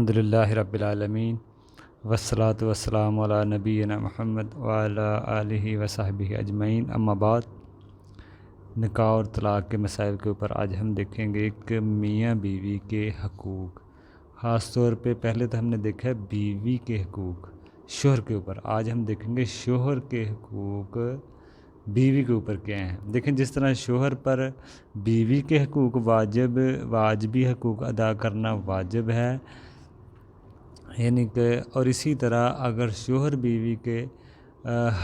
الحمدللہ رب العالمین والصلاة والسلام علی نبینا محمد وعلی آلہ وصحبہ اجمعین، اما بعد۔ نکاح اور طلاق کے مسائل کے اوپر آج ہم دیکھیں گے کہ میاں بیوی کے حقوق، خاص طور پہ پہلے تو ہم نے دیکھا ہے بیوی کے حقوق شوہر کے اوپر، آج ہم دیکھیں گے شوہر کے حقوق بیوی کے اوپر کیا ہیں۔ دیکھیں جس طرح شوہر پر بیوی کے حقوق واجبی حقوق ادا کرنا واجب ہے، یعنی کہ اور اسی طرح اگر شوہر بیوی کے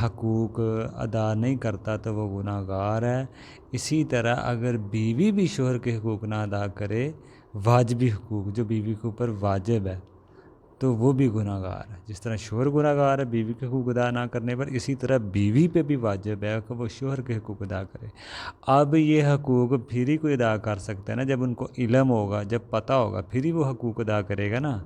حقوق ادا نہیں کرتا تو وہ گناہ گار ہے۔ اسی طرح اگر بیوی بھی شوہر کے حقوق نہ ادا کرے، واجبی حقوق جو بیوی کے اوپر واجب ہے، تو وہ بھی گناہ گار ہے۔ جس طرح شوہر گناہ گار ہے بیوی کے حقوق ادا نہ کرنے پر، اسی طرح بیوی پہ بھی واجب ہے کہ وہ شوہر کے حقوق ادا کرے۔ اب یہ حقوق پھر ہی کوئی ادا کر سکتا ہے نا، جب ان کو علم ہوگا، جب پتہ ہوگا، پھر ہی وہ حقوق ادا کرے گا نا۔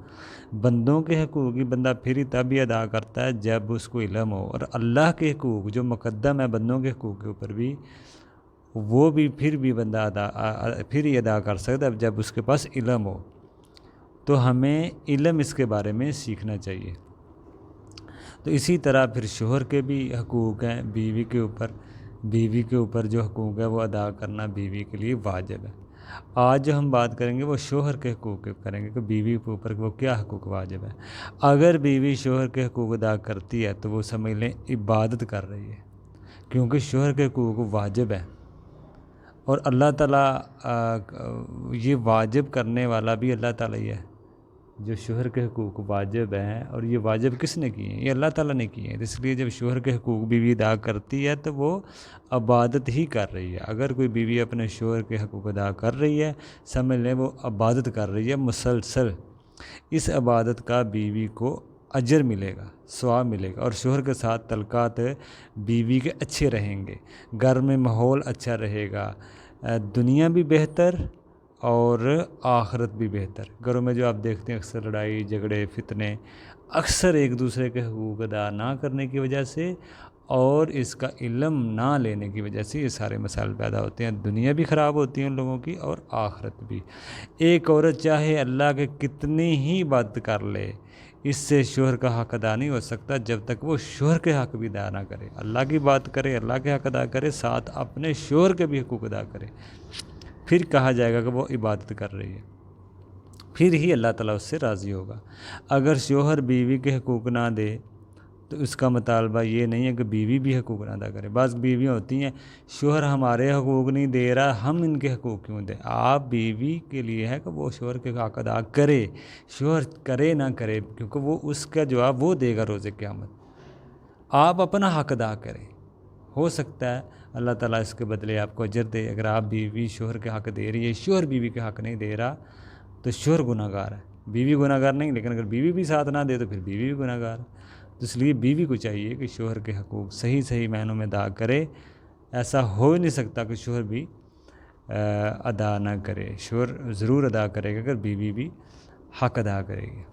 بندوں کے حقوق ہی بندہ پھر ہی تب ہی ادا کرتا ہے جب اس کو علم ہو، اور اللہ کے حقوق جو مقدم ہے بندوں کے حقوق کے اوپر بھی، وہ بھی پھر بھی بندہ پھر ہی ادا کر سکتا ہے جب اس کے پاس علم ہو۔ تو ہمیں علم اس کے بارے میں سیکھنا چاہیے۔ تو اسی طرح پھر شوہر کے بھی حقوق ہیں بیوی کے اوپر، بیوی کے اوپر جو حقوق ہے وہ ادا کرنا بیوی کے لیے واجب ہے۔ آج جو ہم بات کریں گے وہ شوہر کے حقوق کریں گے کہ بیوی کے اوپر وہ کیا حقوق واجب ہے۔ اگر بیوی شوہر کے حقوق ادا کرتی ہے تو وہ سمجھ لیں عبادت کر رہی ہے، کیونکہ شوہر کے حقوق واجب ہے، اور اللہ تعالیٰ یہ واجب کرنے والا بھی اللہ تعالیٰ ہی ہے۔ جو شوہر کے حقوق واجب ہیں، اور یہ واجب کس نے کیے ہیں؟ یہ اللہ تعالیٰ نے کیے ہیں۔ اس لیے جب شوہر کے حقوق بیوی ادا کرتی ہے تو وہ عبادت ہی کر رہی ہے۔ اگر کوئی بیوی اپنے شوہر کے حقوق ادا کر رہی ہے، سمجھ لیں وہ عبادت کر رہی ہے مسلسل۔ اس عبادت کا بیوی کو اجر ملے گا، ثواب ملے گا، اور شوہر کے ساتھ تعلقات بیوی کے اچھے رہیں گے، گھر میں ماحول اچھا رہے گا، دنیا بھی بہتر اور آخرت بھی بہتر۔ گھروں میں جو آپ دیکھتے ہیں اکثر لڑائی جھگڑے فتنے، اکثر ایک دوسرے کے حقوق ادا نہ کرنے کی وجہ سے اور اس کا علم نہ لینے کی وجہ سے یہ سارے مسائل پیدا ہوتے ہیں۔ دنیا بھی خراب ہوتی ہیں ان لوگوں کی اور آخرت بھی۔ ایک عورت چاہے اللہ کے کتنی ہی عبادت کر لے، اس سے شوہر کا حق ادا نہیں ہو سکتا جب تک وہ شوہر کے حق بھی ادا نہ کرے۔ اللہ کی بات کرے، اللہ کے حق ادا کرے، ساتھ اپنے شوہر کے بھی حقوق ادا کرے، پھر کہا جائے گا کہ وہ عبادت کر رہی ہے، پھر ہی اللہ تعالیٰ اس سے راضی ہوگا۔ اگر شوہر بیوی کے حقوق نہ دے تو اس کا مطالبہ یہ نہیں ہے کہ بیوی بھی حقوق نہ ادا کرے۔ بعض بیویاں ہوتی ہیں شوہر ہمارے حقوق نہیں دے رہا، ہم ان کے حقوق کیوں دیں؟ آپ بیوی کے لیے ہے کہ وہ شوہر کے حق ادا کرے، شوہر کرے نہ کرے، کیونکہ وہ اس کا جواب وہ دے گا روز قیامت۔ آپ اپنا حق ادا کریں، ہو سکتا ہے اللہ تعالیٰ اس کے بدلے آپ کو اجر دے۔ اگر آپ بیوی شوہر کے حق دے رہی ہے، شوہر بیوی کے حق نہیں دے رہا، تو شوہر گناہ گار ہے، بیوی گناہ گار نہیں، لیکن اگر بیوی بھی ساتھ نہ دے تو پھر بیوی بھی گناہ گار ہے۔ تو اس لیے بیوی کو چاہیے کہ شوہر کے حقوق صحیح معنوں میں ادا کرے۔ ایسا ہو ہی نہیں سکتا کہ شوہر بھی ادا نہ کرے، شوہر ضرور ادا کرے گا اگر بیوی بھی حق ادا کرے گی۔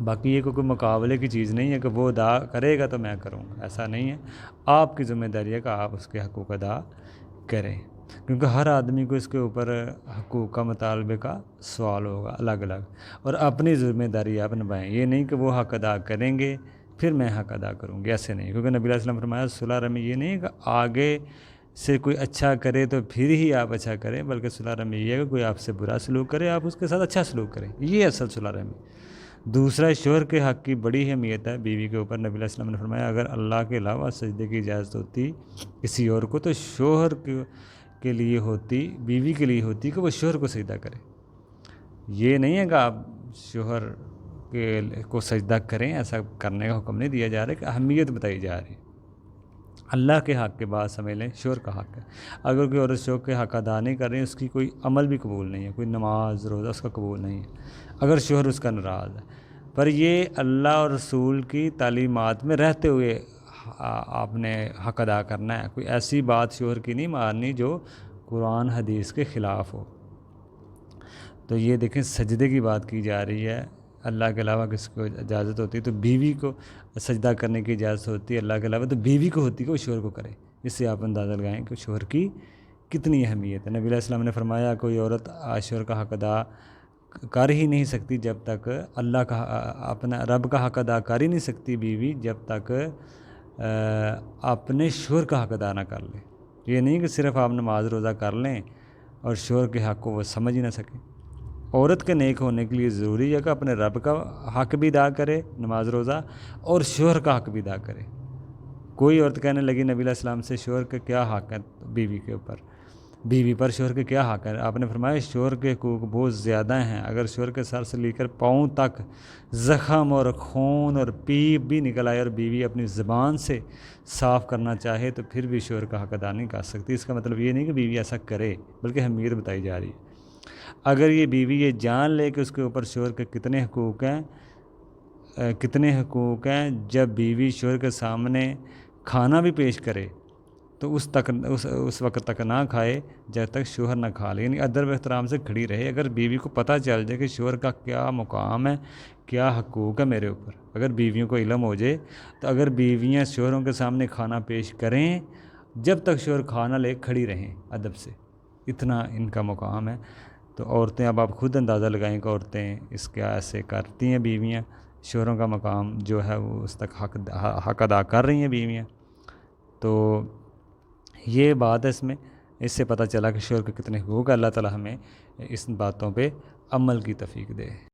باقی یہ کوئی مقابلے کی چیز نہیں ہے کہ وہ ادا کرے گا تو میں کروں گا، ایسا نہیں ہے۔ آپ کی ذمہ داری ہے کہ آپ اس کے حقوق ادا کریں، کیونکہ ہر آدمی کو اس کے اوپر حقوق کا مطالبے کا سوال ہوگا الگ الگ، اور اپنی ذمہ داری آپ نبھائیں۔ یہ نہیں کہ وہ حق ادا کریں گے پھر میں حق ادا کروں گی، ایسے نہیں، کیونکہ نبی علیہ السلام نے فرمایا صلح رحمی یہ نہیں ہے کہ آگے سے کوئی اچھا کرے تو پھر ہی آپ اچھا کریں، بلکہ صلح رحمی یہ ہے کہ کوئی آپ سے برا سلوک کرے آپ اس کے ساتھ اچھا سلوک کریں، یہ اصل صلح رحمی۔ دوسرا، شوہر کے حق کی بڑی اہمیت ہے بیوی کے اوپر۔ نبی علیہ السلام نے فرمایا اگر اللہ کے علاوہ سجدے کی اجازت ہوتی کسی اور کو تو شوہر کے لیے ہوتی، بیوی کے لیے ہوتی کہ وہ شوہر کو سجدہ کرے۔ یہ نہیں ہے کہ آپ شوہر کو سجدہ کریں، ایسا کرنے کا حکم نہیں دیا جا رہا، کہ اہمیت بتائی جا رہی ہے۔ اللہ کے حق کے بعد سمجھ لیں شوہر کا حق ہے۔ اگر کوئی عورت شوہر کے حق ادا نہیں کر رہی ہے، اس کی کوئی عمل بھی قبول نہیں ہے، کوئی نماز روزہ اس کا قبول نہیں ہے اگر شوہر اس کا ناراض ہے۔ پر یہ اللہ اور رسول کی تعلیمات میں رہتے ہوئے آپ نے حق ادا کرنا ہے، کوئی ایسی بات شوہر کی نہیں ماننی جو قرآن حدیث کے خلاف ہو۔ تو یہ دیکھیں سجدے کی بات کی جا رہی ہے، اللہ کے علاوہ کس کو اجازت ہوتی ہے تو بیوی کو سجدہ کرنے کی اجازت ہوتی ہے، اللہ کے علاوہ تو بیوی کو ہوتی ہے کہ وہ شوہر کو کرے۔ اس سے آپ اندازہ لگائیں کہ شوہر کی کتنی اہمیت ہے۔ نبی علیہ السلام نے فرمایا کوئی عورت شوہر کا حق ادا کر ہی نہیں سکتی جب تک اللہ کا اپنا رب کا حق ادا کر ہی نہیں سکتی بیوی جب تک اپنے شوہر کا حق ادا نہ کر لے۔ یہ نہیں کہ صرف آپ نماز روزہ کر لیں اور شوہر کے حق کو وہ سمجھ ہی نہ سکیں۔ عورت کے نیک ہونے کے لیے ضروری ہے کہ اپنے رب کا حق بھی ادا کرے نماز روزہ، اور شوہر کا حق بھی ادا کرے۔ کوئی عورت کہنے لگی نبی علیہ السلام سے شوہر کا کیا حق ہے بیوی کے اوپر، بیوی پر شوہر کے کیا حق ہے؟ آپ نے فرمایا شوہر کے حقوق بہت زیادہ ہیں۔ اگر شوہر کے سر سے لے کر پاؤں تک زخم اور خون اور پیپ بھی نکل آئے اور بیوی اپنی زبان سے صاف کرنا چاہے تو پھر بھی شوہر کا حق ادا نہیں کر سکتی۔ اس کا مطلب یہ نہیں کہ بیوی ایسا کرے، بلکہ اہمیت بتائی جا رہی ہے۔ اگر یہ بیوی یہ جان لے کہ اس کے اوپر شوہر کے کتنے حقوق ہیں، جب بیوی شوہر کے سامنے کھانا بھی پیش کرے تو اس وقت تک نہ کھائے جب تک شوہر نہ کھا لے، یعنی ادب و احترام سے کھڑی رہے۔ اگر بیوی کو پتہ چل جائے کہ شوہر کا کیا مقام ہے، کیا حقوق ہے میرے اوپر، اگر بیویوں کو علم ہو جائے تو اگر بیویاں شوہروں کے سامنے کھانا پیش کریں جب تک شوہر کھانا لے کھڑی رہیں ادب سے، اتنا ان کا مقام ہے۔ تو عورتیں اب آپ خود اندازہ لگائیں کہ عورتیں اس کے ایسے کرتی ہیں، بیویاں شوہروں کا مقام جو ہے وہ اس تک حق ادا کر رہی ہیں بیویاں۔ تو یہ بات ہے اس سے پتہ چلا کہ شوہر کے کتنے حقوق ہے۔ اللہ تعالی ہمیں اس باتوں پہ عمل کی توفیق دے۔